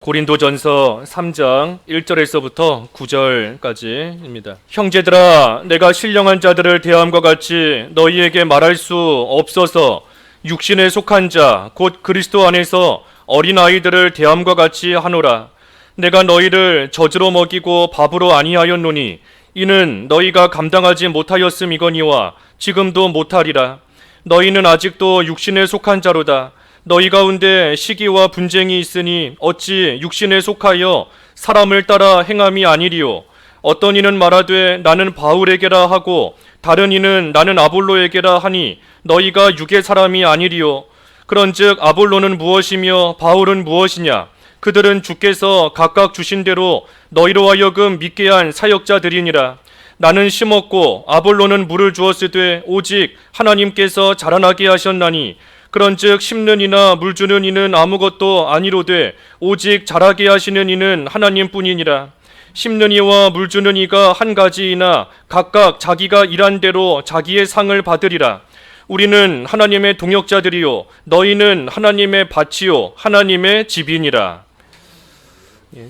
고린도전서 3장 1절에서부터 9절까지입니다. 형제들아, 내가 신령한 자들을 대함과 같이 너희에게 말할 수 없어서 육신에 속한 자 곧 그리스도 안에서 어린아이들을 대함과 같이 하노라. 내가 너희를 젖으로 먹이고 밥으로 아니하였노니 이는 너희가 감당하지 못하였음이거니와 지금도 못하리라. 너희는 아직도 육신에 속한 자로다. 너희 가운데 시기와 분쟁이 있으니 어찌 육신에 속하여 사람을 따라 행함이 아니리요. 어떤 이는 말하되 나는 바울에게라 하고 다른 이는 나는 아볼로에게라 하니 너희가 육의 사람이 아니리요. 그런즉 아볼로는 무엇이며 바울은 무엇이냐? 그들은 주께서 각각 주신 대로 너희로 하여금 믿게 한 사역자들이니라. 나는 심었고 아볼로는 물을 주었으되 오직 하나님께서 자라나게 하셨나니 그런즉 심는 이나 물 주는 이는 아무것도 아니로되 오직 자라게 하시는 이는 하나님뿐이니라. 심는 이와 물 주는 이가 한 가지이나 각각 자기가 일한 대로 자기의 상을 받으리라. 우리는 하나님의 동역자들이요 너희는 하나님의 밭이요 하나님의 집이니라.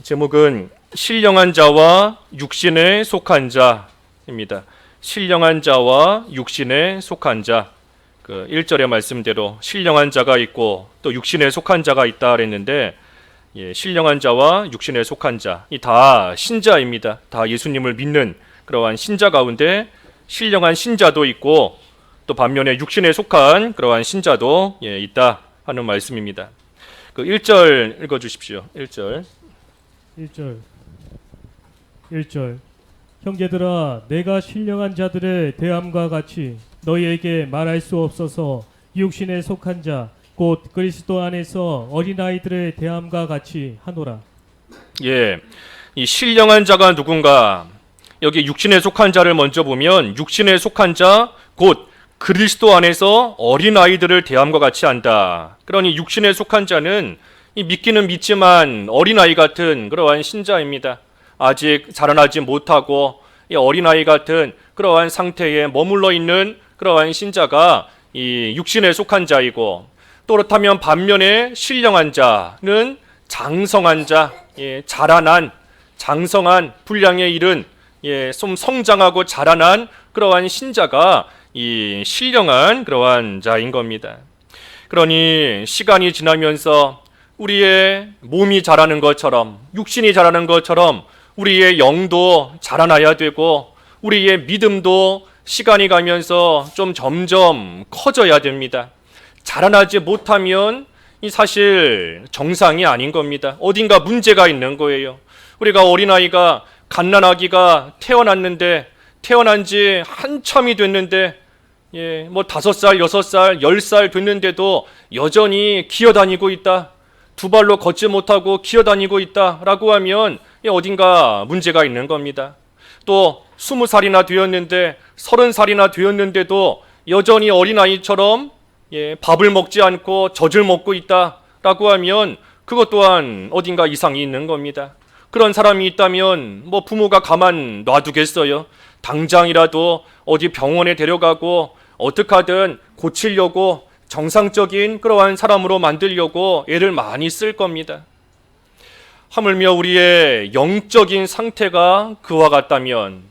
제목은 신령한 자와 육신에 속한 자입니다. 신령한 자와 육신에 속한 자. 1절의 말씀대로 신령한 자가 있고 또 육신에 속한 자가 있다 그랬는데, 신령한 자와 육신에 속한 자, 이 다 신자입니다. 다 예수님을 믿는 그러한 신자 가운데 신령한 신자도 있고 또 반면에 육신에 속한 그러한 신자도 있다 하는 말씀입니다. 1절 읽어주십시오. 1절. 1절 형제들아, 내가 신령한 자들의 대함과 같이 너희에게 말할 수 없어서 육신에 속한 자 곧 그리스도 안에서 어린아이들의 대함과 같이 하노라. 이 신령한 자가 누군가? 여기 육신에 속한 자를 먼저 보면 육신에 속한 자 곧 그리스도 안에서 어린아이들을 대함과 같이 한다. 그러니 육신에 속한 자는 믿기는 믿지만 어린아이 같은 그러한 신자입니다. 아직 자라나지 못하고 어린아이 같은 그러한 상태에 머물러 있는 그러한 신자가 이 육신에 속한 자이고, 또 그렇다면 반면에 신령한 자는 장성한 자, 자라난 장성한 분량에 이른 좀 성장하고 자라난 그러한 신자가 이 신령한 그러한 자인 겁니다. 그러니 시간이 지나면서 우리의 몸이 자라는 것처럼, 육신이 자라는 것처럼 우리의 영도 자라나야 되고 우리의 믿음도 시간이 가면서 좀 점점 커져야 됩니다. 자라나지 못하면 이 사실 정상이 아닌 겁니다. 어딘가 문제가 있는 거예요. 우리가 어린아이가 갓난아기가 태어났는데 태어난 지 한참이 됐는데 5살, 6살, 10살 됐는데도 여전히 기어다니고 있다. 두 발로 걷지 못하고 기어다니고 있다라고 하면 어딘가 문제가 있는 겁니다. 또 20살이나 되었는데 30살이나 되었는데도 여전히 어린아이처럼 밥을 먹지 않고 젖을 먹고 있다라고 하면 그것 또한 어딘가 이상이 있는 겁니다. 그런 사람이 있다면 부모가 가만 놔두겠어요? 당장이라도 어디 병원에 데려가고 어떻게 하든 고치려고 정상적인 그러한 사람으로 만들려고 애를 많이 쓸 겁니다. 하물며 우리의 영적인 상태가 그와 같다면,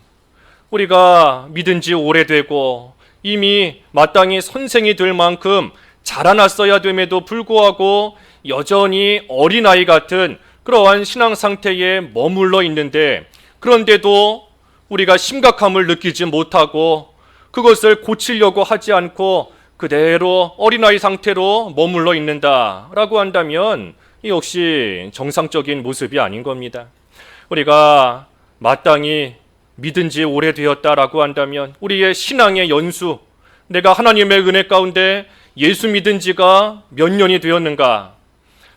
우리가 믿은 지 오래되고 이미 마땅히 선생이 될 만큼 자라났어야 됨에도 불구하고 여전히 어린아이 같은 그러한 신앙 상태에 머물러 있는데, 그런데도 우리가 심각함을 느끼지 못하고 그것을 고치려고 하지 않고 그대로 어린아이 상태로 머물러 있는다라고 한다면 이 역시 정상적인 모습이 아닌 겁니다. 우리가 마땅히 믿은 지 오래되었다라고 한다면 우리의 신앙의 연수, 내가 하나님의 은혜 가운데 예수 믿은 지가 몇 년이 되었는가?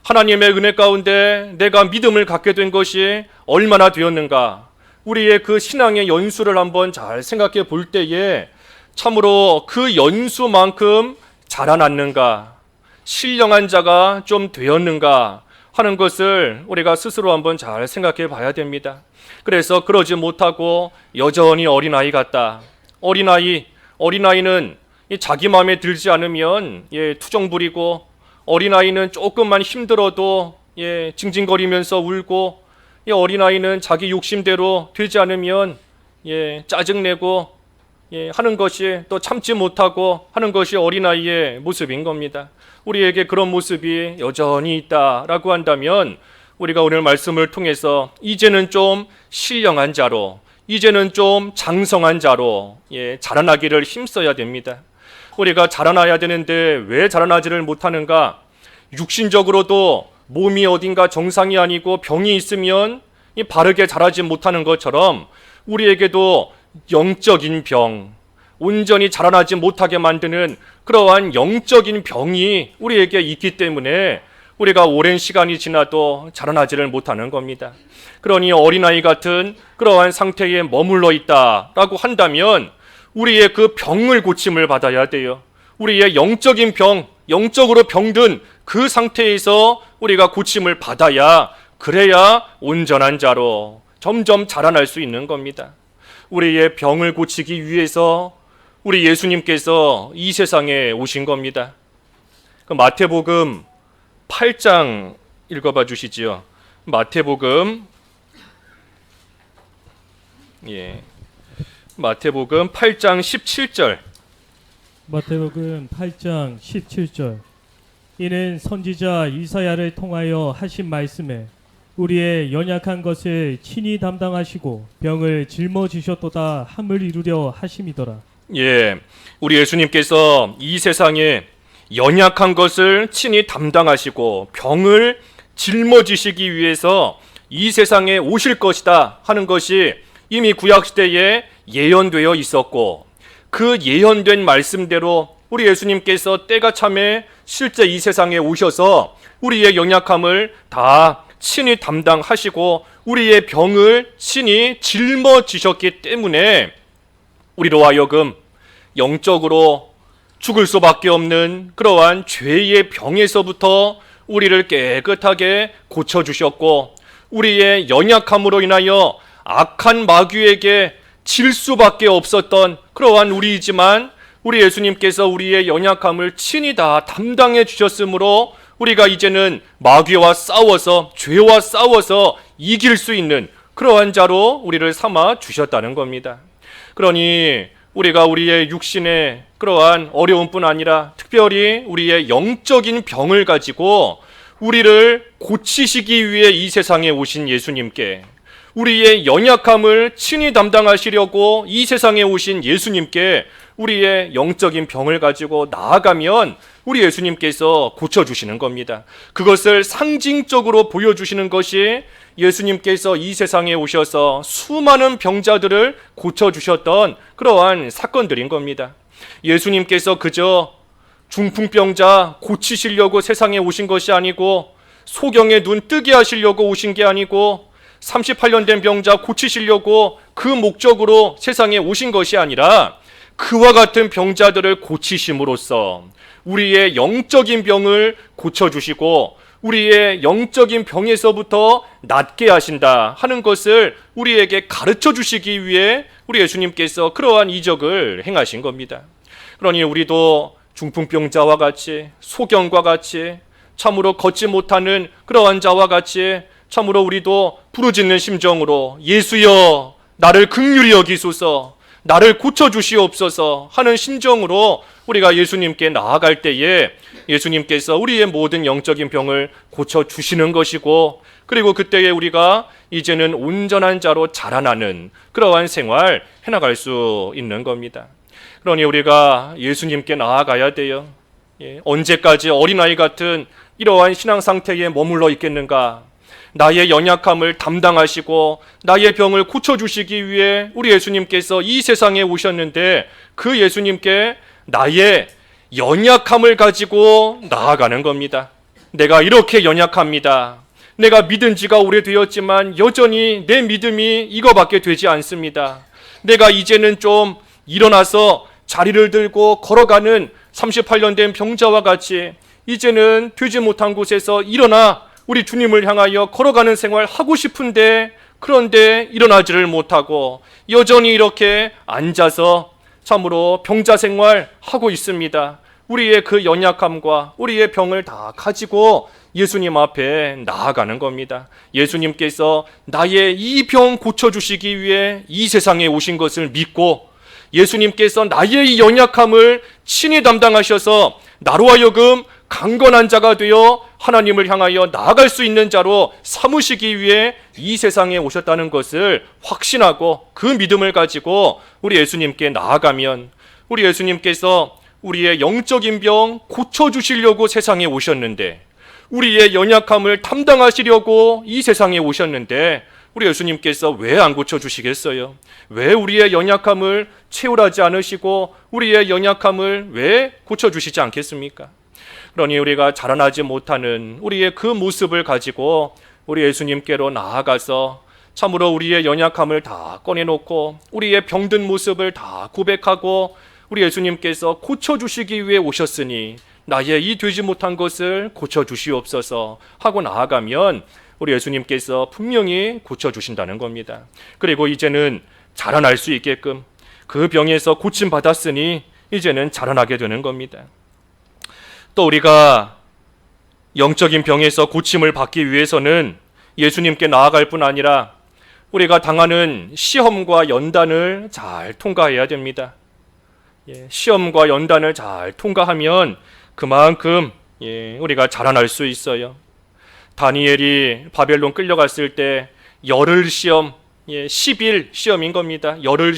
하나님의 은혜 가운데 내가 믿음을 갖게 된 것이 얼마나 되었는가? 우리의 그 신앙의 연수를 한번 잘 생각해 볼 때에 참으로 그 연수만큼 자라났는가, 신령한 자가 좀 되었는가 하는 것을 우리가 스스로 한번 잘 생각해 봐야 됩니다. 그래서 그러지 못하고 여전히 어린아이 같다. 어린아이는 자기 마음에 들지 않으면 투정 부리고, 어린아이는 조금만 힘들어도 징징거리면서 울고, 이 어린아이는 자기 욕심대로 되지 않으면 짜증내고 하는 것이, 또 참지 못하고 하는 것이 어린아이의 모습인 겁니다. 우리에게 그런 모습이 여전히 있다라고 한다면 우리가 오늘 말씀을 통해서 이제는 좀 신령한 자로, 이제는 좀 장성한 자로 자라나기를 힘써야 됩니다. 우리가 자라나야 되는데 왜 자라나지를 못하는가? 육신적으로도 몸이 어딘가 정상이 아니고 병이 있으면 바르게 자라지 못하는 것처럼 우리에게도 영적인 병, 온전히 자라나지 못하게 만드는 그러한 영적인 병이 우리에게 있기 때문에 우리가 오랜 시간이 지나도 자라나지를 못하는 겁니다. 그러니 어린아이 같은 그러한 상태에 머물러 있다라고 한다면 우리의 그 병을 고침을 받아야 돼요. 우리의 영적인 병, 영적으로 병든 그 상태에서 우리가 고침을 받아야, 그래야 온전한 자로 점점 자라날 수 있는 겁니다. 우리의 병을 고치기 위해서 우리 예수님께서 이 세상에 오신 겁니다. 그 마태복음 8장 읽어봐 주시지요. 마태복음 8장 17절. 마태복음 8장 17절. 이는 선지자 이사야를 통하여 하신 말씀에 우리의 연약한 것을 친히 담당하시고 병을 짊어지셨도다 함을 이루려 하심이더라. 우리 예수님께서 이 세상에 연약한 것을 친히 담당하시고 병을 짊어지시기 위해서 이 세상에 오실 것이다 하는 것이 이미 구약시대에 예언되어 있었고, 그 예언된 말씀대로 우리 예수님께서 때가 참에 실제 이 세상에 오셔서 우리의 연약함을 다 친히 담당하시고 우리의 병을 친히 짊어지셨기 때문에 우리로 하여금 영적으로 죽을 수밖에 없는 그러한 죄의 병에서부터 우리를 깨끗하게 고쳐주셨고, 우리의 연약함으로 인하여 악한 마귀에게 질 수밖에 없었던 그러한 우리이지만 우리 예수님께서 우리의 연약함을 친히 다 담당해 주셨으므로 우리가 이제는 마귀와 싸워서, 죄와 싸워서 이길 수 있는 그러한 자로 우리를 삼아 주셨다는 겁니다. 그러니 우리가 우리의 육신의 그러한 어려움뿐 아니라 특별히 우리의 영적인 병을 가지고 우리를 고치시기 위해 이 세상에 오신 예수님께, 우리의 연약함을 친히 담당하시려고 이 세상에 오신 예수님께 우리의 영적인 병을 가지고 나아가면 우리 예수님께서 고쳐주시는 겁니다. 그것을 상징적으로 보여주시는 것이 예수님께서 이 세상에 오셔서 수많은 병자들을 고쳐주셨던 그러한 사건들인 겁니다. 예수님께서 그저 중풍병자 고치시려고 세상에 오신 것이 아니고, 소경의 눈 뜨게 하시려고 오신 게 아니고, 38년 된 병자 고치시려고 그 목적으로 세상에 오신 것이 아니라 그와 같은 병자들을 고치심으로써 우리의 영적인 병을 고쳐주시고 우리의 영적인 병에서부터 낫게 하신다 하는 것을 우리에게 가르쳐 주시기 위해 우리 예수님께서 그러한 이적을 행하신 겁니다. 그러니 우리도 중풍병자와 같이, 소경과 같이, 참으로 걷지 못하는 그러한 자와 같이 참으로 우리도 부르짖는 심정으로 예수여 나를 긍휼히 여기소서, 나를 고쳐주시옵소서 하는 심정으로 우리가 예수님께 나아갈 때에 예수님께서 우리의 모든 영적인 병을 고쳐주시는 것이고, 그리고 그때에 우리가 이제는 온전한 자로 자라나는 그러한 생활 해나갈 수 있는 겁니다. 그러니 우리가 예수님께 나아가야 돼요. 언제까지 어린아이 같은 이러한 신앙 상태에 머물러 있겠는가? 나의 연약함을 담당하시고 나의 병을 고쳐주시기 위해 우리 예수님께서 이 세상에 오셨는데, 그 예수님께 나의 연약함을 가지고 나아가는 겁니다. 내가 이렇게 연약합니다. 내가 믿은 지가 오래되었지만 여전히 내 믿음이 이거밖에 되지 않습니다. 내가 이제는 좀 일어나서 자리를 들고 걸어가는 38년 된 병자와 같이 이제는 되지 못한 곳에서 일어나 우리 주님을 향하여 걸어가는 생활 하고 싶은데, 그런데 일어나지를 못하고 여전히 이렇게 앉아서 참으로 병자 생활 하고 있습니다. 우리의 그 연약함과 우리의 병을 다 가지고 예수님 앞에 나아가는 겁니다. 예수님께서 나의 이 병 고쳐주시기 위해 이 세상에 오신 것을 믿고 예수님께서 나의 이 연약함을 친히 담당하셔서 나로 하여금 강건한 자가 되어 하나님을 향하여 나아갈 수 있는 자로 삼으시기 위해 이 세상에 오셨다는 것을 확신하고 그 믿음을 가지고 우리 예수님께 나아가면 우리 예수님께서 우리의 영적인 병 고쳐주시려고 세상에 오셨는데 우리의 연약함을 담당하시려고 이 세상에 오셨는데 우리 예수님께서 왜 안 고쳐주시겠어요? 왜 우리의 연약함을 채울하지 않으시고 우리의 연약함을 왜 고쳐주시지 않겠습니까? 그러니 우리가 자라나지 못하는 우리의 그 모습을 가지고 우리 예수님께로 나아가서 참으로 우리의 연약함을 다 꺼내놓고 우리의 병든 모습을 다 고백하고 우리 예수님께서 고쳐주시기 위해 오셨으니 나의 이 되지 못한 것을 고쳐주시옵소서 하고 나아가면 우리 예수님께서 분명히 고쳐주신다는 겁니다. 그리고 이제는 자라날 수 있게끔 그 병에서 고침받았으니 이제는 자라나게 되는 겁니다. 또 우리가 영적인 병에서 고침을 받기 위해서는 예수님께 나아갈 뿐 아니라 우리가 당하는 시험과 연단을 잘 통과해야 됩니다. 시험과 연단을 잘 통과하면 그만큼 우리가 자라날 수 있어요. 다니엘이 바벨론 끌려갔을 때 열흘 시험, 10일 시험인 겁니다. 열흘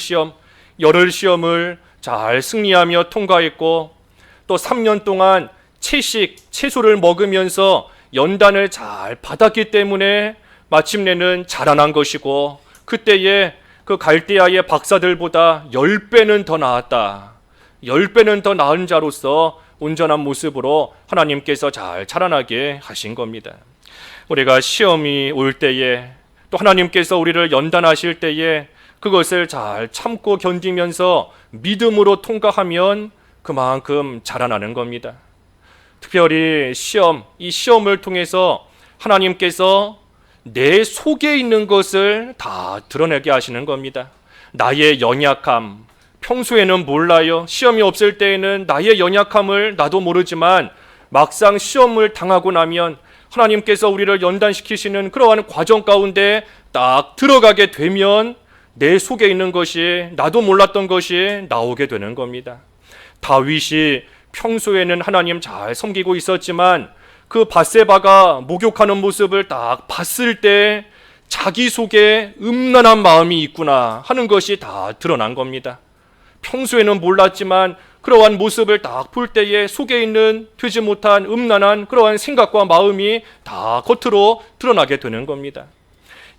시험을 잘 승리하며 통과했고 또 3년 동안 채소를 먹으면서 연단을 잘 받았기 때문에 마침내는 자라난 것이고 그때의 그 갈대아의 박사들보다 10배는 더 나았다. 10배는 더 나은 자로서 온전한 모습으로 하나님께서 잘 자라나게 하신 겁니다. 우리가 시험이 올 때에 또 하나님께서 우리를 연단하실 때에 그것을 잘 참고 견디면서 믿음으로 통과하면 그만큼 자라나는 겁니다. 특별히 이 시험을 통해서 하나님께서 내 속에 있는 것을 다 드러내게 하시는 겁니다. 나의 연약함, 평소에는 몰라요. 시험이 없을 때에는 나의 연약함을 나도 모르지만 막상 시험을 당하고 나면 하나님께서 우리를 연단시키시는 그러한 과정 가운데 딱 들어가게 되면 내 속에 있는 것이 나도 몰랐던 것이 나오게 되는 겁니다. 다윗이 평소에는 하나님 잘 섬기고 있었지만 그 밧세바가 목욕하는 모습을 딱 봤을 때 자기 속에 음란한 마음이 있구나 하는 것이 다 드러난 겁니다. 평소에는 몰랐지만 그러한 모습을 딱 볼 때에 속에 있는 되지 못한 음란한 그러한 생각과 마음이 다 겉으로 드러나게 되는 겁니다.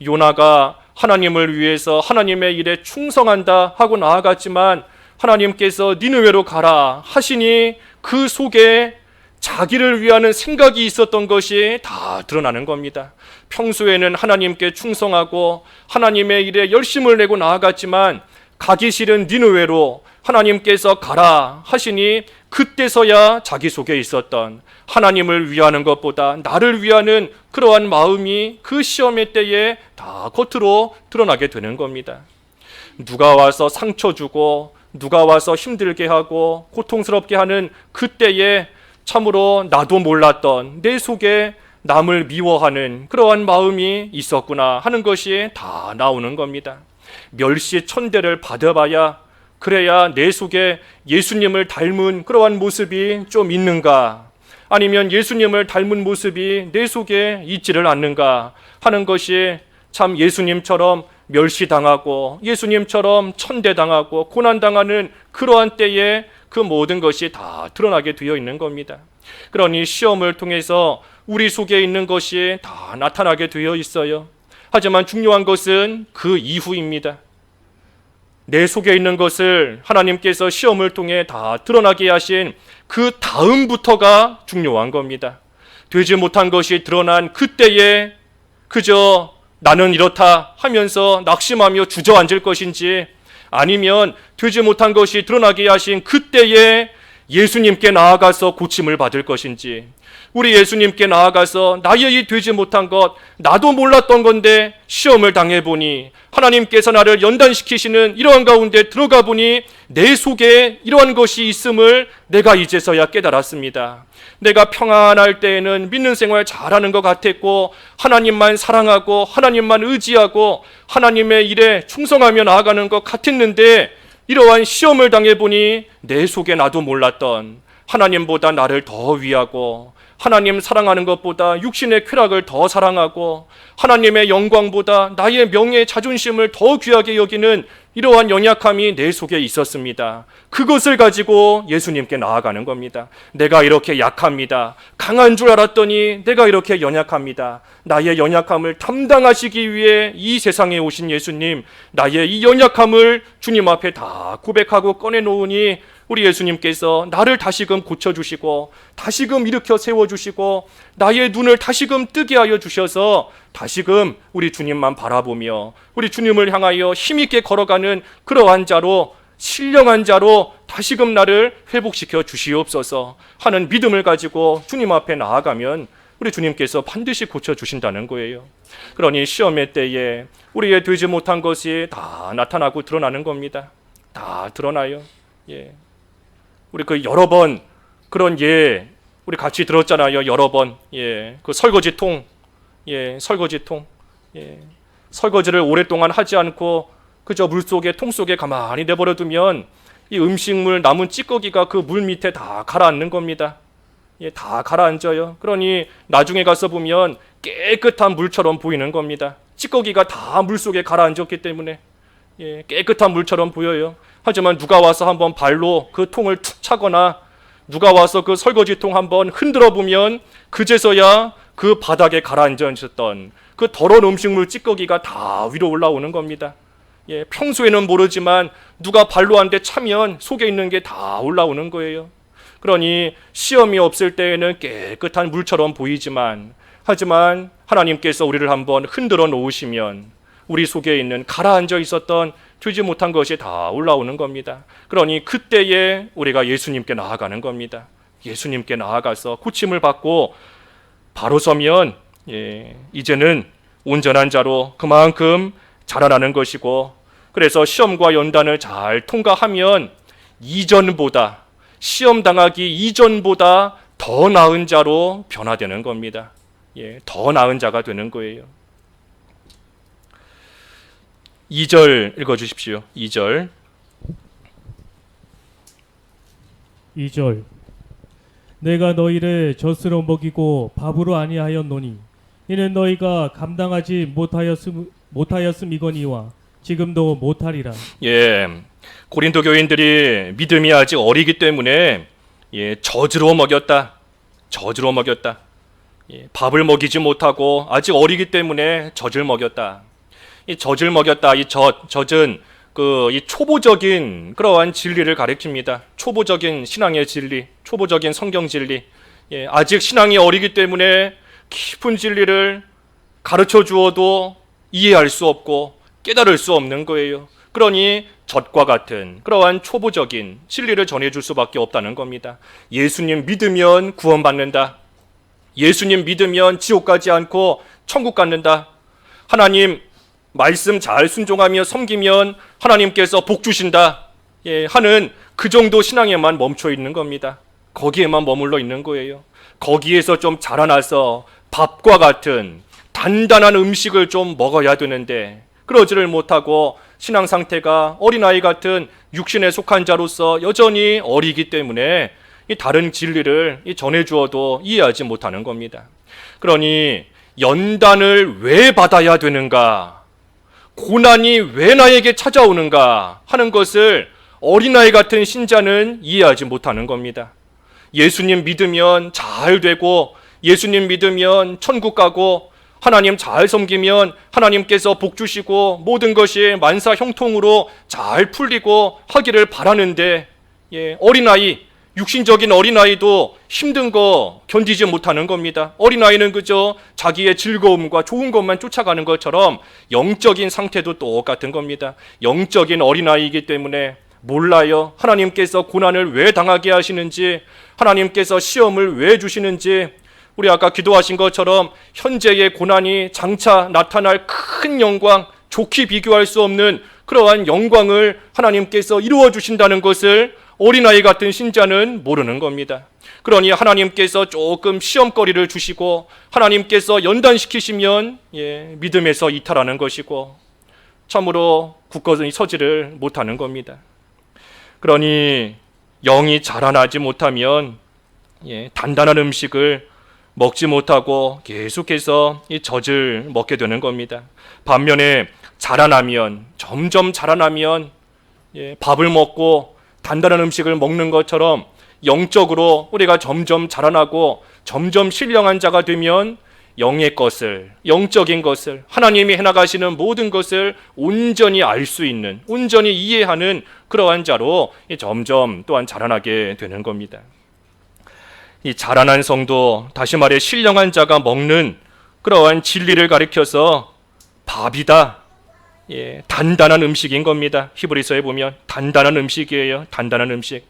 요나가 하나님을 위해서 하나님의 일에 충성한다 하고 나아갔지만 하나님께서 니느웨로 가라 하시니 그 속에 자기를 위하는 생각이 있었던 것이 다 드러나는 겁니다. 평소에는 하나님께 충성하고 하나님의 일에 열심을 내고 나아갔지만 가기 싫은 니느웨로 하나님께서 가라 하시니 그때서야 자기 속에 있었던 하나님을 위하는 것보다 나를 위하는 그러한 마음이 그 시험의 때에 다 겉으로 드러나게 되는 겁니다. 누가 와서 상처 주고 누가 와서 힘들게 하고 고통스럽게 하는 그때에 참으로 나도 몰랐던 내 속에 남을 미워하는 그러한 마음이 있었구나 하는 것이 다 나오는 겁니다. 멸시천대를 받아봐야 그래야 내 속에 예수님을 닮은 그러한 모습이 좀 있는가 아니면 예수님을 닮은 모습이 내 속에 있지를 않는가 하는 것이 참 예수님처럼 멸시당하고 예수님처럼 천대당하고 고난당하는 그러한 때에 그 모든 것이 다 드러나게 되어 있는 겁니다. 그러니 시험을 통해서 우리 속에 있는 것이 다 나타나게 되어 있어요. 하지만 중요한 것은 그 이후입니다. 내 속에 있는 것을 하나님께서 시험을 통해 다 드러나게 하신 그 다음부터가 중요한 겁니다. 되지 못한 것이 드러난 그때에 그저 나는 이렇다 하면서 낙심하며 주저앉을 것인지 아니면 되지 못한 것이 드러나게 하신 그때에 예수님께 나아가서 고침을 받을 것인지 우리 예수님께 나아가서 나의 이 되지 못한 것, 나도 몰랐던 건데 시험을 당해보니 하나님께서 나를 연단시키시는 이러한 가운데 들어가 보니 내 속에 이러한 것이 있음을 내가 이제서야 깨달았습니다. 내가 평안할 때에는 믿는 생활 잘하는 것 같았고, 하나님만 사랑하고 하나님만 의지하고 하나님의 일에 충성하며 나아가는 것 같았는데, 이러한 시험을 당해보니 내 속에 나도 몰랐던 하나님보다 나를 더 위하고, 하나님 사랑하는 것보다 육신의 쾌락을 더 사랑하고, 하나님의 영광보다 나의 명예, 자존심을 더 귀하게 여기는 이러한 연약함이 내 속에 있었습니다. 그것을 가지고 예수님께 나아가는 겁니다. 내가 이렇게 약합니다. 강한 줄 알았더니 내가 이렇게 연약합니다. 나의 연약함을 담당하시기 위해 이 세상에 오신 예수님, 나의 이 연약함을 주님 앞에 다 고백하고 꺼내놓으니 우리 예수님께서 나를 다시금 고쳐주시고 다시금 일으켜 세워주시고 나의 눈을 다시금 뜨게 하여 주셔서 다시금 우리 주님만 바라보며 우리 주님을 향하여 힘있게 걸어가는 그러한 자로, 신령한 자로 다시금 나를 회복시켜 주시옵소서 하는 믿음을 가지고 주님 앞에 나아가면 우리 주님께서 반드시 고쳐주신다는 거예요. 그러니 시험의 때에 우리의 되지 못한 것이 다 나타나고 드러나는 겁니다. 다 드러나요. 우리 그 여러 번 그런 우리 같이 들었잖아요. 여러 번. 그 설거지통. 설거지통. 설거지를 오랫동안 하지 않고 그저 물 속에, 통 속에 가만히 내버려 두면 이 음식물 남은 찌꺼기가 그 물 밑에 다 가라앉는 겁니다. 다 가라앉아요. 그러니 나중에 가서 보면 깨끗한 물처럼 보이는 겁니다. 찌꺼기가 다 물 속에 가라앉았기 때문에 깨끗한 물처럼 보여요. 하지만 누가 와서 한번 발로 그 통을 툭 차거나 누가 와서 그 설거지통 한번 흔들어 보면 그제서야 그 바닥에 가라앉아 있었던 그 더러운 음식물 찌꺼기가 다 위로 올라오는 겁니다. 평소에는 모르지만 누가 발로 한 대 차면 속에 있는 게 다 올라오는 거예요. 그러니 시험이 없을 때에는 깨끗한 물처럼 보이지만, 하지만 하나님께서 우리를 한번 흔들어 놓으시면 우리 속에 있는 가라앉아 있었던 되지 못한 것이 다 올라오는 겁니다. 그러니 그때에 우리가 예수님께 나아가는 겁니다. 예수님께 나아가서 고침을 받고 바로 서면 이제는 온전한 자로 그만큼 자라나는 것이고, 그래서 시험과 연단을 잘 통과하면 이전보다, 시험 당하기 이전보다 더 나은 자로 변화되는 겁니다. 더 나은 자가 되는 거예요. 2절 읽어주십시오. 2절. 2절. 내가 너희를 젖으로 먹이고 밥으로 아니하였노니 이는 너희가 감당하지 못하였음이거니와 지금도 못하리라. 고린도 교인들이 믿음이 아직 어리기 때문에 젖으로 먹였다. 젖으로 먹였다. 밥을 먹이지 못하고 아직 어리기 때문에 젖을 먹였다. 이 젖을 먹였다. 이 젖은 이 초보적인 그러한 진리를 가리킵니다. 초보적인 신앙의 진리, 초보적인 성경 진리. 아직 신앙이 어리기 때문에 깊은 진리를 가르쳐 주어도 이해할 수 없고 깨달을 수 없는 거예요. 그러니 젖과 같은 그러한 초보적인 진리를 전해줄 수밖에 없다는 겁니다. 예수님 믿으면 구원받는다. 예수님 믿으면 지옥 가지 않고 천국 갖는다. 하나님 말씀 잘 순종하며 섬기면 하나님께서 복 주신다. 하는 그 정도 신앙에만 멈춰 있는 겁니다. 거기에만 머물러 있는 거예요. 거기에서 좀 자라나서 밥과 같은 단단한 음식을 좀 먹어야 되는데 그러지를 못하고 신앙 상태가 어린아이 같은 육신에 속한 자로서 여전히 어리기 때문에 이 다른 진리를 전해주어도 이해하지 못하는 겁니다. 그러니 연단을 왜 받아야 되는가, 고난이 왜 나에게 찾아오는가 하는 것을 어린아이 같은 신자는 이해하지 못하는 겁니다. 예수님 믿으면 잘 되고 예수님 믿으면 천국 가고 하나님 잘 섬기면 하나님께서 복 주시고 모든 것이 만사 형통으로 잘 풀리고 하기를 바라는데 어린아이, 육신적인 어린아이도 힘든 거 견디지 못하는 겁니다. 어린아이는 그저 자기의 즐거움과 좋은 것만 쫓아가는 것처럼 영적인 상태도 똑같은 겁니다. 영적인 어린아이이기 때문에 몰라요. 하나님께서 고난을 왜 당하게 하시는지, 하나님께서 시험을 왜 주시는지, 우리 아까 기도하신 것처럼 현재의 고난이 장차 나타날 큰 영광, 좋게 비교할 수 없는 그러한 영광을 하나님께서 이루어 주신다는 것을 어린아이 같은 신자는 모르는 겁니다. 그러니 하나님께서 조금 시험거리를 주시고 하나님께서 연단시키시면 믿음에서 이탈하는 것이고 참으로 굳건히 서지를 못하는 겁니다. 그러니 영이 자라나지 못하면 단단한 음식을 먹지 못하고 계속해서 이 젖을 먹게 되는 겁니다. 반면에 자라나면 점점 자라나면 밥을 먹고 단단한 음식을 먹는 것처럼 영적으로 우리가 점점 자라나고 점점 신령한 자가 되면 영의 것을, 영적인 것을, 하나님이 해나가시는 모든 것을 온전히 알 수 있는, 온전히 이해하는 그러한 자로 점점 또한 자라나게 되는 겁니다. 이 자라난 성도, 다시 말해 신령한 자가 먹는 그러한 진리를 가리켜서 밥이다, 단단한 음식인 겁니다. 히브리서에 보면 단단한 음식이에요. 단단한 음식.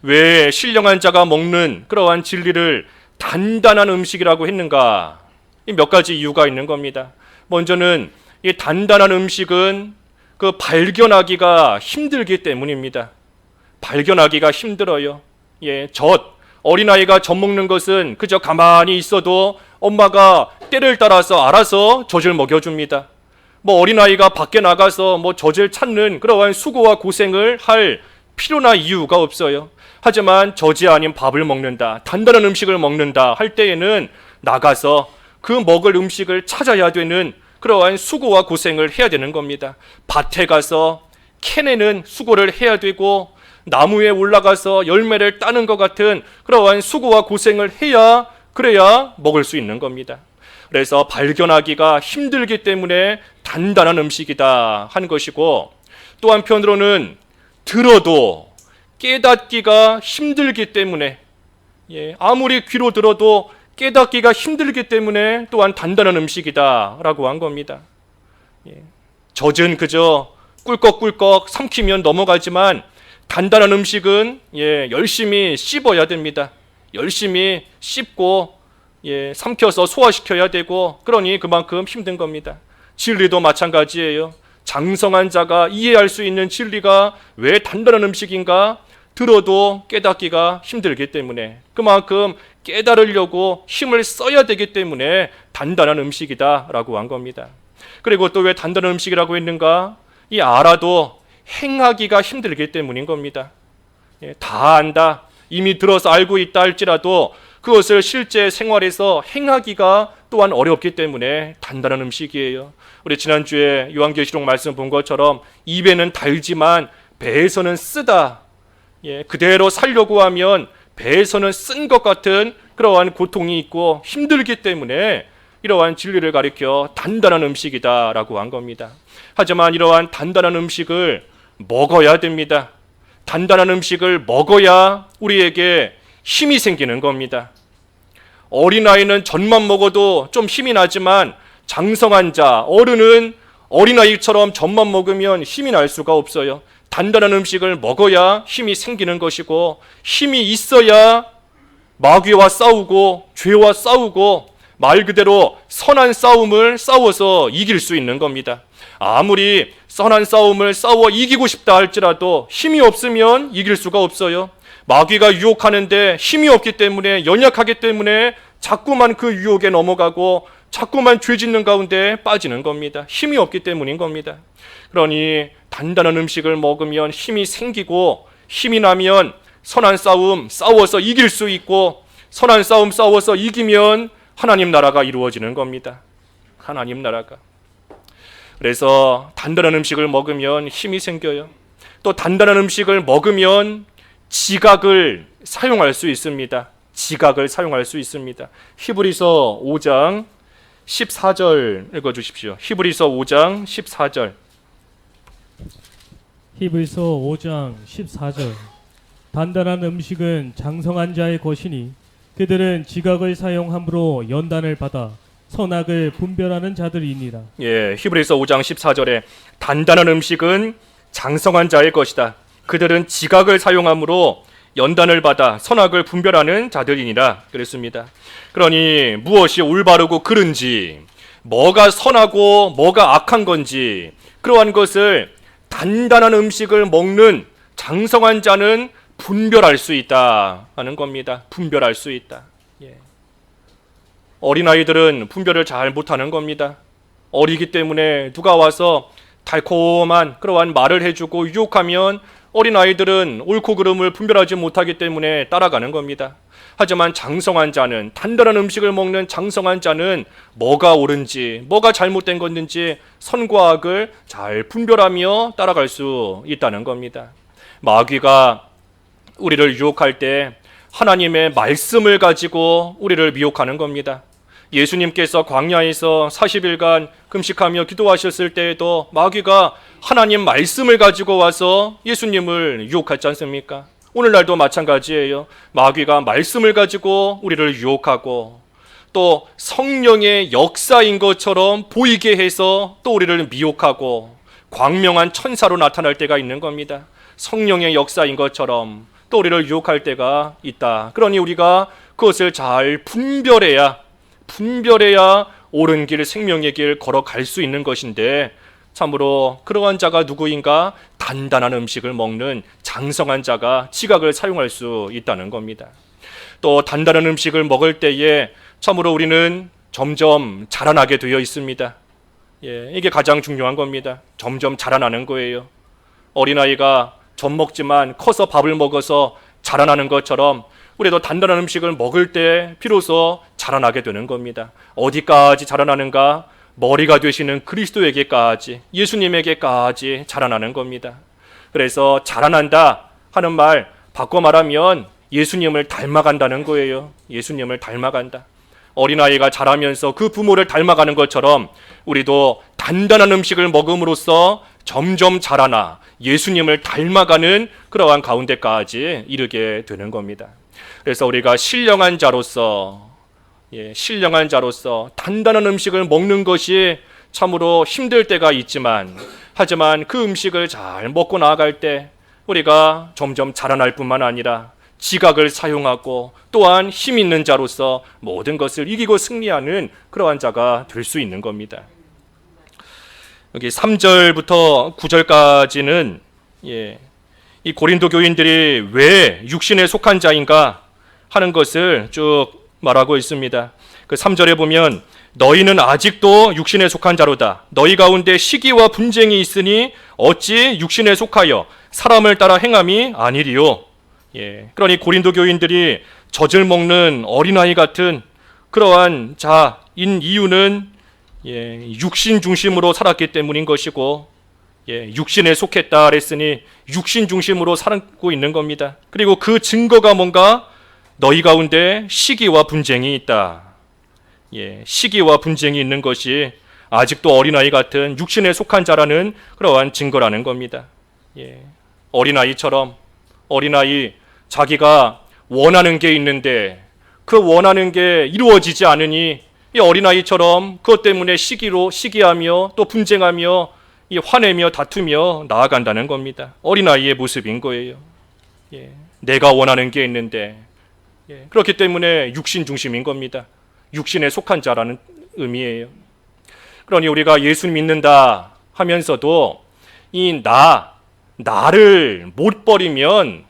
왜 신령한 자가 먹는 그러한 진리를 단단한 음식이라고 했는가? 몇 가지 이유가 있는 겁니다. 먼저는 이 단단한 음식은 그 발견하기가 힘들기 때문입니다. 발견하기가 힘들어요. 어린아이가 젖 먹는 것은 그저 가만히 있어도 엄마가 때를 따라서 알아서 젖을 먹여줍니다. 어린아이가 밖에 나가서 젖을 찾는 그러한 수고와 고생을 할 필요나 이유가 없어요. 하지만 젖이 아닌 밥을 먹는다, 단단한 음식을 먹는다 할 때에는 나가서 그 먹을 음식을 찾아야 되는 그러한 수고와 고생을 해야 되는 겁니다. 밭에 가서 캐내는 수고를 해야 되고 나무에 올라가서 열매를 따는 것 같은 그러한 수고와 고생을 해야 그래야 먹을 수 있는 겁니다. 그래서 발견하기가 힘들기 때문에 단단한 음식이다 한 것이고, 또 한편으로는 들어도 깨닫기가 힘들기 때문에 아무리 귀로 들어도 깨닫기가 힘들기 때문에 또한 단단한 음식이다 라고 한 겁니다. 젖은 그저 꿀꺽꿀꺽 삼키면 넘어가지만 단단한 음식은 열심히 씹어야 됩니다. 열심히 씹고 삼켜서 소화시켜야 되고, 그러니 그만큼 힘든 겁니다. 진리도 마찬가지예요. 장성한 자가 이해할 수 있는 진리가 왜 단단한 음식인가? 들어도 깨닫기가 힘들기 때문에, 그만큼 깨달으려고 힘을 써야 되기 때문에 단단한 음식이다 라고 한 겁니다. 그리고 또 왜 단단한 음식이라고 했는가? 이 알아도 행하기가 힘들기 때문인 겁니다. 다 안다, 이미 들어서 알고 있다 할지라도 그것을 실제 생활에서 행하기가 또한 어렵기 때문에 단단한 음식이에요. 우리 지난주에 요한계시록 말씀 본 것처럼 입에는 달지만 배에서는 쓰다, 그대로 살려고 하면 배에서는 쓴 것 같은 그러한 고통이 있고 힘들기 때문에 이러한 진리를 가리켜 단단한 음식이다 라고 한 겁니다. 하지만 이러한 단단한 음식을 먹어야 됩니다. 단단한 음식을 먹어야 우리에게 힘이 생기는 겁니다. 어린아이는 젖만 먹어도 좀 힘이 나지만 장성한 자, 어른은 어린아이처럼 젖만 먹으면 힘이 날 수가 없어요. 단단한 음식을 먹어야 힘이 생기는 것이고, 힘이 있어야 마귀와 싸우고 죄와 싸우고 말 그대로 선한 싸움을 싸워서 이길 수 있는 겁니다. 아무리 선한 싸움을 싸워 이기고 싶다 할지라도 힘이 없으면 이길 수가 없어요. 마귀가 유혹하는데 힘이 없기 때문에, 연약하기 때문에 자꾸만 그 유혹에 넘어가고 자꾸만 죄 짓는 가운데 빠지는 겁니다. 힘이 없기 때문인 겁니다. 그러니 단단한 음식을 먹으면 힘이 생기고, 힘이 나면 선한 싸움 싸워서 이길 수 있고, 선한 싸움 싸워서 이기면 하나님 나라가 이루어지는 겁니다. 하나님 나라가. 그래서 단단한 음식을 먹으면 힘이 생겨요. 또 단단한 음식을 먹으면 지각을 사용할 수 있습니다. 지각을 사용할 수 있습니다. 히브리서 5장 14절 읽어주십시오. 히브리서 5장 14절. 히브리서 5장 14절. 단단한 음식은 장성한 자의 것이니 그들은 지각을 사용함으로 연단을 받아 선악을 분별하는 자들이니라. 히브리서 5장 14절에 단단한 음식은 장성한 자의 것이다. 그들은 지각을 사용함으로 연단을 받아 선악을 분별하는 자들이니라 그랬습니다. 그러니 무엇이 올바르고 그른지, 뭐가 선하고 뭐가 악한 건지, 그러한 것을 단단한 음식을 먹는 장성한 자는 분별할 수 있다 하는 겁니다. 분별할 수 있다. 어린아이들은 분별을 잘 못하는 겁니다. 어리기 때문에 누가 와서 달콤한 그러한 말을 해주고 유혹하면 어린아이들은 옳고 그름을 분별하지 못하기 때문에 따라가는 겁니다. 하지만 장성한 자는, 단단한 음식을 먹는 장성한 자는 뭐가 옳은지 뭐가 잘못된 건지 선과 악을 잘 분별하며 따라갈 수 있다는 겁니다. 마귀가 우리를 유혹할 때 하나님의 말씀을 가지고 우리를 미혹하는 겁니다. 예수님께서 광야에서 40일간 금식하며 기도하셨을 때에도 마귀가 하나님 말씀을 가지고 와서 예수님을 유혹하지 않습니까? 오늘날도 마찬가지예요. 마귀가 말씀을 가지고 우리를 유혹하고 또 성령의 역사인 것처럼 보이게 해서 또 우리를 미혹하고 광명한 천사로 나타날 때가 있는 겁니다. 성령의 역사인 것처럼 또 우리를 유혹할 때가 있다. 그러니 우리가 그것을 잘 분별해야 옳은 길, 생명의 길 걸어갈 수 있는 것인데, 참으로 그러한 자가 누구인가? 단단한 음식을 먹는 장성한 자가 지각을 사용할 수 있다는 겁니다. 또 단단한 음식을 먹을 때에 참으로 우리는 점점 자라나게 되어 있습니다. 이게 가장 중요한 겁니다. 점점 자라나는 거예요. 어린아이가 젖 먹지만 커서 밥을 먹어서 자라나는 것처럼 우리도 단단한 음식을 먹을 때 비로소 자라나게 되는 겁니다. 어디까지 자라나는가? 머리가 되시는 그리스도에게까지, 예수님에게까지 자라나는 겁니다. 그래서 자라난다 하는 말 바꿔 말하면 예수님을 닮아간다는 거예요. 예수님을 닮아간다. 어린아이가 자라면서 그 부모를 닮아가는 것처럼 우리도 단단한 음식을 먹음으로써 점점 자라나 예수님을 닮아가는 그러한 가운데까지 이르게 되는 겁니다. 그래서 우리가 신령한 자로서 단단한 음식을 먹는 것이 참으로 힘들 때가 있지만, 하지만 그 음식을 잘 먹고 나아갈 때 우리가 점점 자라날 뿐만 아니라 지각을 사용하고 또한 힘 있는 자로서 모든 것을 이기고 승리하는 그러한 자가 될 수 있는 겁니다. 여기 3절부터 9절까지는 이 고린도 교인들이 왜 육신에 속한 자인가 하는 것을 쭉 말하고 있습니다. 그 3절에 보면 너희는 아직도 육신에 속한 자로다. 너희 가운데 시기와 분쟁이 있으니 어찌 육신에 속하여 사람을 따라 행함이 아니리요. 그러니 고린도 교인들이 젖을 먹는 어린아이 같은 그러한 자인 이유는 육신 중심으로 살았기 때문인 것이고, 육신에 속했다 그랬으니 육신 중심으로 살고 있는 겁니다. 그리고 그 증거가 뭔가? 너희 가운데 시기와 분쟁이 있다. 시기와 분쟁이 있는 것이 아직도 어린아이 같은 육신에 속한 자라는 그러한 증거라는 겁니다. 어린아이처럼 자기가 원하는 게 있는데 그 원하는 게 이루어지지 않으니 이 어린아이처럼 그것 때문에 시기하며 또 분쟁하며 화내며 다투며 나아간다는 겁니다. 어린아이의 모습인 거예요. 내가 원하는 게 있는데, 그렇기 때문에 육신 중심인 겁니다. 육신에 속한 자라는 의미예요. 그러니 우리가 예수 믿는다 하면서도 이 나를 못 버리면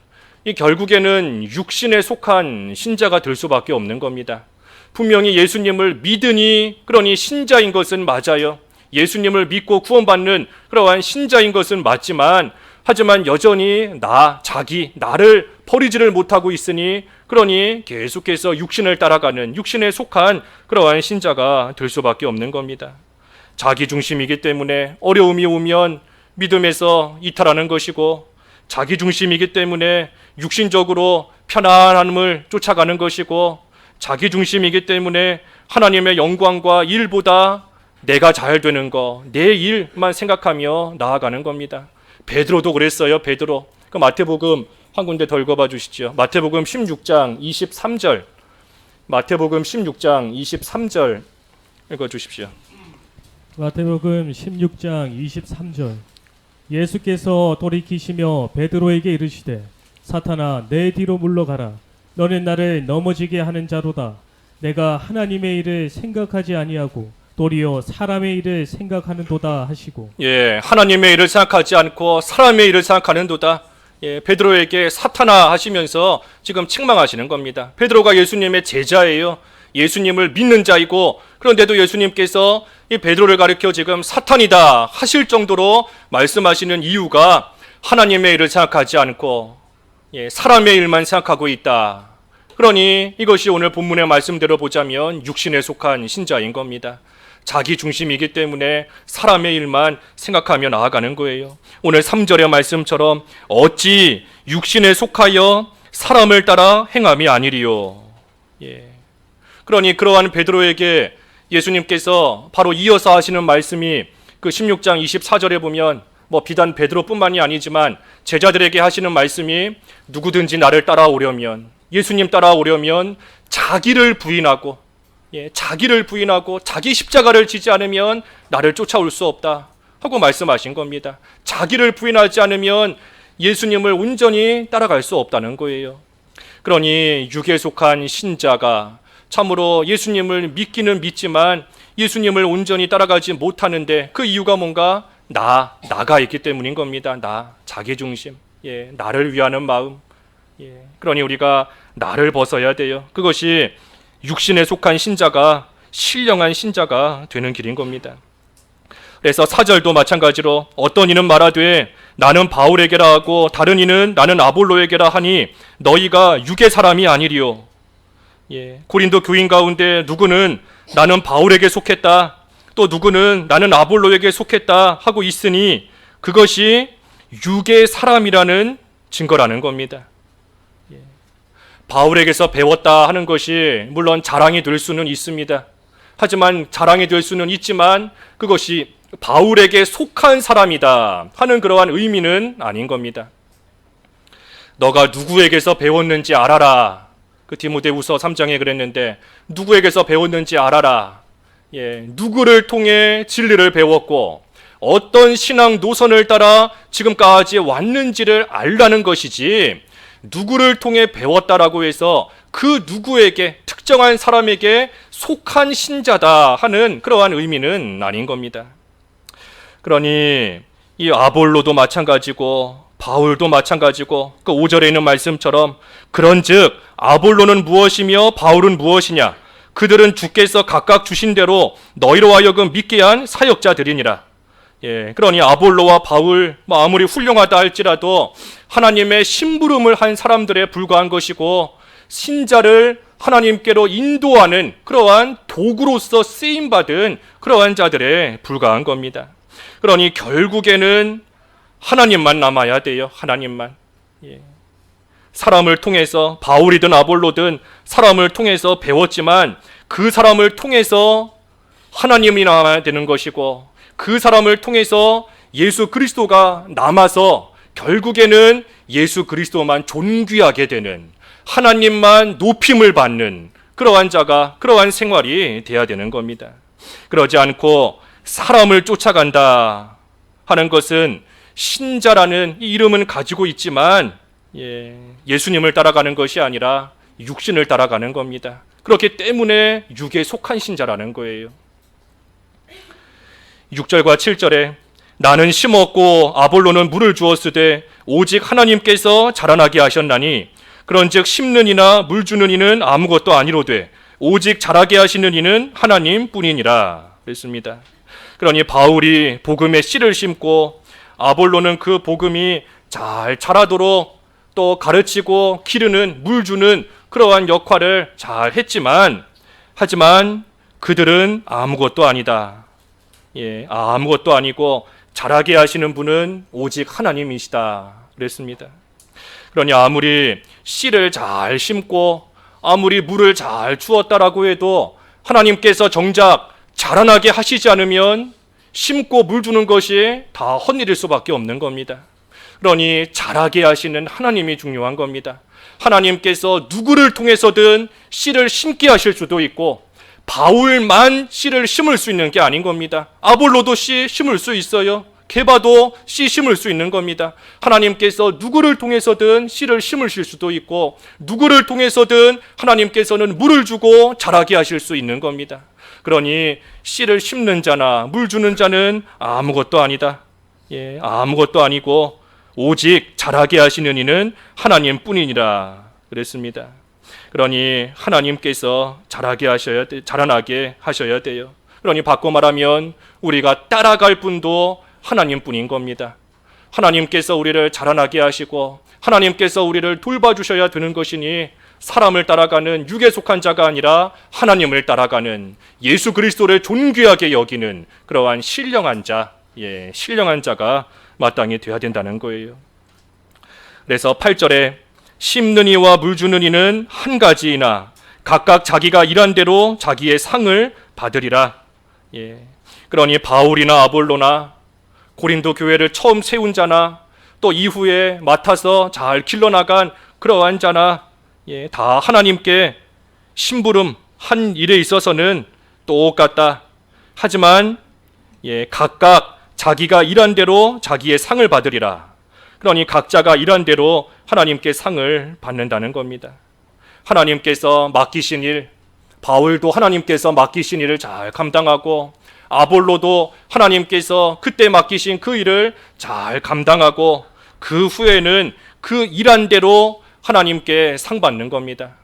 이 결국에는 육신에 속한 신자가 될 수밖에 없는 겁니다. 분명히 예수님을 믿으니 그러니 신자인 것은 맞아요. 예수님을 믿고 구원받는 그러한 신자인 것은 맞지만, 하지만 여전히 나를 버리지를 못하고 있으니 그러니 계속해서 육신을 따라가는 육신에 속한 그러한 신자가 될 수밖에 없는 겁니다. 자기 중심이기 때문에 어려움이 오면 믿음에서 이탈하는 것이고, 자기 중심이기 때문에 육신적으로 편안함을 쫓아가는 것이고, 자기 중심이기 때문에 하나님의 영광과 일보다 내가 잘 되는 거, 내 일만 생각하며 나아가는 겁니다. 베드로도 그랬어요. 베드로. 그 마태복음 한 군데 더 읽어봐 주시죠. 마태복음 16장 23절. 마태복음 16장 23절 읽어 주십시오. 마태복음 16장 23절. 예수께서 돌이키시며 베드로에게 이르시되 사탄아, 내 뒤로 물러가라. 너는 나를 넘어지게 하는 자로다. 내가 하나님의 일을 생각하지 아니하고 도리어 사람의 일을 생각하는도다 하시고. 예, 하나님의 일을 생각하지 않고 사람의 일을 생각하는도다. 예, 베드로에게 사탄아 하시면서 지금 책망하시는 겁니다. 베드로가 예수님의 제자예요. 예수님을 믿는 자이고, 그런데도 예수님께서 이 베드로를 가리켜 지금 사탄이다 하실 정도로 말씀하시는 이유가 하나님의 일을 생각하지 않고 사람의 일만 생각하고 있다. 그러니 이것이 오늘 본문의 말씀대로 보자면 육신에 속한 신자인 겁니다. 자기 중심이기 때문에 사람의 일만 생각하며 나아가는 거예요. 오늘 3절의 말씀처럼 어찌 육신에 속하여 사람을 따라 행함이 아니리요. 그러니 그러한 베드로에게 예수님께서 바로 이어서 하시는 말씀이 그 16장 24절에 보면 비단 베드로뿐만이 아니지만 제자들에게 하시는 말씀이 누구든지 나를 따라오려면, 예수님 따라오려면 자기를 부인하고 자기 십자가를 지지 않으면 나를 쫓아올 수 없다 하고 말씀하신 겁니다. 자기를 부인하지 않으면 예수님을 온전히 따라갈 수 없다는 거예요. 그러니 육에 속한 신자가 참으로 예수님을 믿기는 믿지만 예수님을 온전히 따라가지 못하는데 그 이유가 뭔가? 나가 있기 때문인 겁니다. 자기중심, 나를 위하는 마음. 그러니 우리가 나를 벗어야 돼요. 그것이 육신에 속한 신자가 신령한 신자가 되는 길인 겁니다. 그래서 4절도 마찬가지로 어떤 이는 말하되 나는 바울에게라 하고 다른 이는 나는 아볼로에게라 하니 너희가 육의 사람이 아니리요. 고린도 교인 가운데 누구는 나는 바울에게 속했다, 또 누구는 나는 아볼로에게 속했다 하고 있으니 그것이 육의 사람이라는 증거라는 겁니다. 바울에게서 배웠다 하는 것이 물론 자랑이 될 수는 있습니다. 하지만 자랑이 될 수는 있지만 그것이 바울에게 속한 사람이다 하는 그러한 의미는 아닌 겁니다. 너가 누구에게서 배웠는지 알아라. 그 디모데후서 3장에 그랬는데 누구에게서 배웠는지 알아라. 누구를 통해 진리를 배웠고 어떤 신앙 노선을 따라 지금까지 왔는지를 알라는 것이지, 누구를 통해 배웠다라고 해서 그 누구에게, 특정한 사람에게 속한 신자다 하는 그러한 의미는 아닌 겁니다. 그러니 이 아볼로도 마찬가지고 바울도 마찬가지고 그 5절에 있는 말씀처럼 그런즉 아볼로는 무엇이며 바울은 무엇이냐? 그들은 주께서 각각 주신 대로 너희로 하여금 믿게 한 사역자들이니라. 그러니 아볼로와 바울 아무리 훌륭하다 할지라도 하나님의 심부름을 한 사람들에 불과한 것이고 신자를 하나님께로 인도하는 그러한 도구로서 쓰임받은 그러한 자들에 불과한 겁니다. 그러니 결국에는 하나님만 남아야 돼요. 하나님만. 사람을 통해서, 바울이든 아볼로든 사람을 통해서 배웠지만 그 사람을 통해서 하나님이 남아야 되는 것이고 그 사람을 통해서 예수 그리스도가 남아서 결국에는 예수 그리스도만 존귀하게 되는, 하나님만 높임을 받는 그러한 자가, 그러한 생활이 돼야 되는 겁니다. 그러지 않고 사람을 쫓아간다 하는 것은 신자라는 이 이름은 가지고 있지만 예수님을 따라가는 것이 아니라 육신을 따라가는 겁니다. 그렇기 때문에 육에 속한 신자라는 거예요. 6절과 7절에 나는 심었고 아볼로는 물을 주었으되 오직 하나님께서 자라나게 하셨나니 그런즉 심는 이나 물 주는 이는 아무것도 아니로되 오직 자라게 하시는 이는 하나님뿐이니라 그랬습니다. 그러니 바울이 복음의 씨를 심고 아볼로는 그 복음이 잘 자라도록 또 가르치고 기르는, 물 주는 그러한 역할을 잘 했지만, 하지만 그들은 아무것도 아니다. 아무것도 아니고 자라게 하시는 분은 오직 하나님이시다 그랬습니다. 그러니 아무리 씨를 잘 심고 아무리 물을 잘 주었다라고 해도 하나님께서 정작 자라나게 하시지 않으면 심고 물 주는 것이 다 헛일일 수밖에 없는 겁니다. 그러니 자라게 하시는 하나님이 중요한 겁니다. 하나님께서 누구를 통해서든 씨를 심게 하실 수도 있고 바울만 씨를 심을 수 있는 게 아닌 겁니다. 아볼로도 씨 심을 수 있어요. 개봐도 씨 심을 수 있는 겁니다. 하나님께서 누구를 통해서든 씨를 심으실 수도 있고 누구를 통해서든 하나님께서는 물을 주고 자라게 하실 수 있는 겁니다. 그러니 씨를 심는 자나 물 주는 자는 아무것도 아니다. 아무것도 아니고 오직 자라게 하시는 이는 하나님뿐이니라 그랬습니다. 그러니 하나님께서 자라나게 하셔야 돼요. 그러니 바꿔 말하면 우리가 따라갈 분도 하나님뿐인 겁니다. 하나님께서 우리를 자라나게 하시고 하나님께서 우리를 돌봐주셔야 되는 것이니 사람을 따라가는 육에 속한 자가 아니라 하나님을 따라가는 예수 그리스도를 존귀하게 여기는 그러한 신령한 자가 마땅히 되어야 된다는 거예요. 그래서 8절에 심는 이와 물 주는 이는 한 가지이나 각각 자기가 일한 대로 자기의 상을 받으리라. 그러니 바울이나 아볼로나 고린도 교회를 처음 세운 자나 또 이후에 맡아서 잘 길러나간 그러한 자나 다 하나님께 심부름 한 일에 있어서는 똑같다. 하지만 각각 자기가 일한 대로 자기의 상을 받으리라. 그러니 각자가 일한 대로 하나님께 상을 받는다는 겁니다. 하나님께서 맡기신 일, 바울도 하나님께서 맡기신 일을 잘 감당하고 아볼로도 하나님께서 그때 맡기신 그 일을 잘 감당하고 그 후에는 그 일한 대로 하나님께 상 받는 겁니다.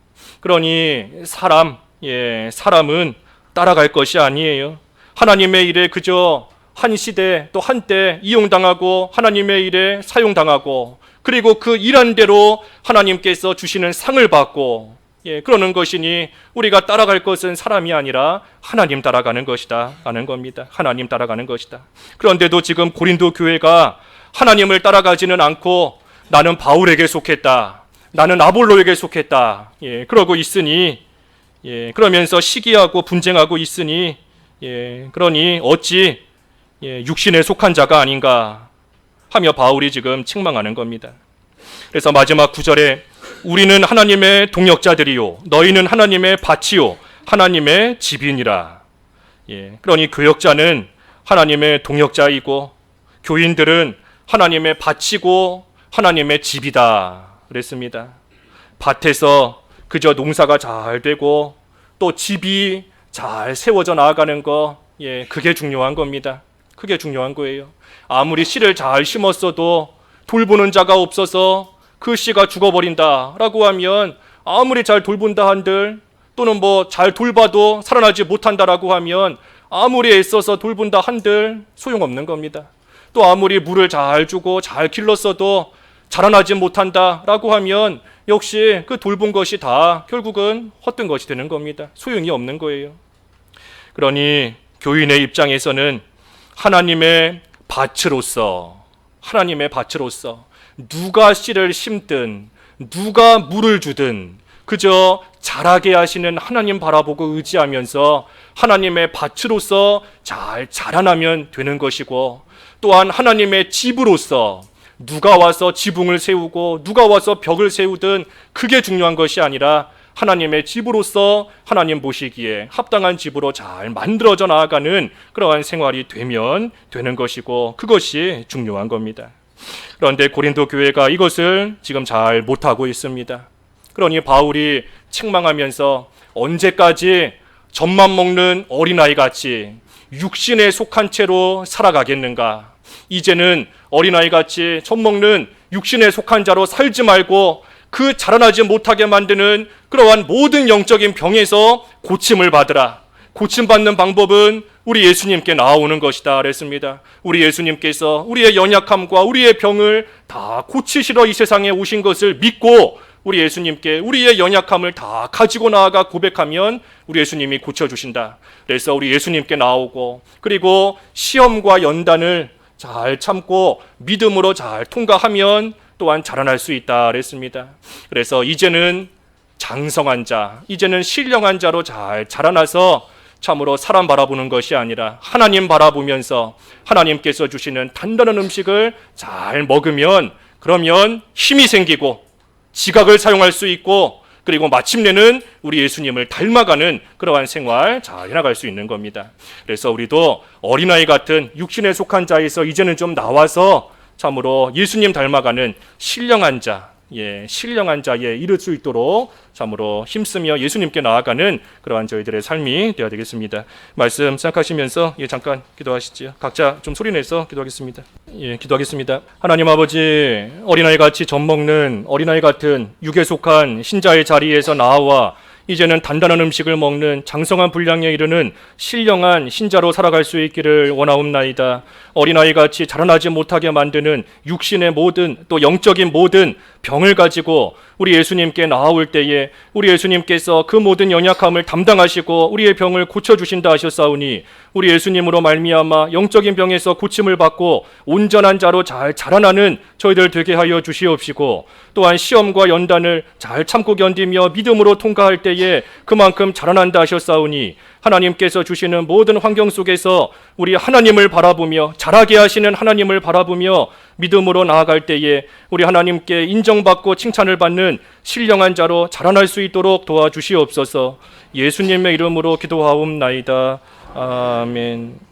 그러니 사람은 따라갈 것이 아니에요. 하나님의 일에 그저 한 시대 또 한때 이용당하고 하나님의 일에 사용당하고 그리고 그 일한 대로 하나님께서 주시는 상을 받고 그러는 것이니 우리가 따라갈 것은 사람이 아니라 하나님 따라가는 것이다 하는 겁니다. 하나님 따라가는 것이다. 그런데도 지금 고린도 교회가 하나님을 따라가지는 않고 나는 바울에게 속했다, 나는 아볼로에게 속했다 그러고 있으니 그러면서 시기하고 분쟁하고 있으니 그러니 어찌 육신에 속한 자가 아닌가 하며 바울이 지금 책망하는 겁니다. 그래서 마지막 9절에 우리는 하나님의 동역자들이요 너희는 하나님의 밭이요 하나님의 집이니라. 그러니 교역자는 하나님의 동역자이고 교인들은 하나님의 밭이고 하나님의 집이다 그랬습니다. 밭에서 그저 농사가 잘 되고 또 집이 잘 세워져 나아가는 거 그게 중요한 겁니다. 그게 중요한 거예요. 아무리 씨를 잘 심었어도 돌보는 자가 없어서 그 씨가 죽어버린다라고 하면 아무리 잘 돌본다 한들 또는 뭐 잘 돌봐도 살아나지 못한다라고 하면 아무리 애써서 돌본다 한들 소용없는 겁니다. 또 아무리 물을 잘 주고 잘 길렀어도 자라나지 못한다라고 하면 역시 그 돌본 것이 다 결국은 헛된 것이 되는 겁니다. 소용이 없는 거예요. 그러니 교인의 입장에서는 하나님의 밭으로서 누가 씨를 심든 누가 물을 주든 그저 자라게 하시는 하나님 바라보고 의지하면서 하나님의 밭으로서 잘 자라나면 되는 것이고 또한 하나님의 집으로서 누가 와서 지붕을 세우고 누가 와서 벽을 세우든 그게 중요한 것이 아니라 하나님의 집으로서 하나님 보시기에 합당한 집으로 잘 만들어져 나아가는 그러한 생활이 되면 되는 것이고 그것이 중요한 겁니다. 그런데 고린도 교회가 이것을 지금 잘 못하고 있습니다. 그러니 바울이 책망하면서 언제까지 젖만 먹는 어린아이 같이 육신에 속한 채로 살아가겠는가? 이제는 어린아이 같이 젖 먹는 육신에 속한 자로 살지 말고 그 자라나지 못하게 만드는 그러한 모든 영적인 병에서 고침을 받으라. 고침받는 방법은 우리 예수님께 나오는 것이다 그랬습니다. 우리 예수님께서 우리의 연약함과 우리의 병을 다 고치시러 이 세상에 오신 것을 믿고 우리 예수님께 우리의 연약함을 다 가지고 나아가 고백하면 우리 예수님이 고쳐주신다. 그래서 우리 예수님께 나오고 그리고 시험과 연단을 잘 참고 믿음으로 잘 통과하면 또한 자라날 수 있다 그랬습니다. 그래서 이제는 장성한 자, 이제는 신령한 자로 잘 자라나서 참으로 사람 바라보는 것이 아니라 하나님 바라보면서 하나님께서 주시는 단단한 음식을 잘 먹으면 그러면 힘이 생기고 지각을 사용할 수 있고 그리고 마침내는 우리 예수님을 닮아가는 그러한 생활 잘 해나갈 수 있는 겁니다. 그래서 우리도 어린아이 같은 육신에 속한 자에서 이제는 좀 나와서 참으로 예수님 닮아가는 신령한 자, 신령한 자에 이를 수 있도록 참으로 힘쓰며 예수님께 나아가는 그러한 저희들의 삶이 되어야 되겠습니다. 말씀 생각하시면서 잠깐 기도하시지요. 각자 좀 소리내서 기도하겠습니다. 기도하겠습니다. 하나님 아버지, 어린아이 같이 젖먹는 어린아이 같은 육에 속한 신자의 자리에서 나와 이제는 단단한 음식을 먹는 장성한 분량에 이르는 신령한 신자로 살아갈 수 있기를 원하옵나이다. 어린아이같이 자라나지 못하게 만드는 육신의 모든 또 영적인 모든 병을 가지고 우리 예수님께 나아올 때에 우리 예수님께서 그 모든 연약함을 담당하시고 우리의 병을 고쳐주신다 하셨사오니 우리 예수님으로 말미암아 영적인 병에서 고침을 받고 온전한 자로 잘 자라나는 저희들 되게 하여 주시옵시고, 또한 시험과 연단을 잘 참고 견디며 믿음으로 통과할 때에 그만큼 자라난다 하셨사오니 하나님께서 주시는 모든 환경 속에서 우리 하나님을 바라보며 자라게 하시는 하나님을 바라보며 믿음으로 나아갈 때에 우리 하나님께 인정받고 칭찬을 받는 신령한 자로 자라날 수 있도록 도와주시옵소서. 예수님의 이름으로 기도하옵나이다. 아멘.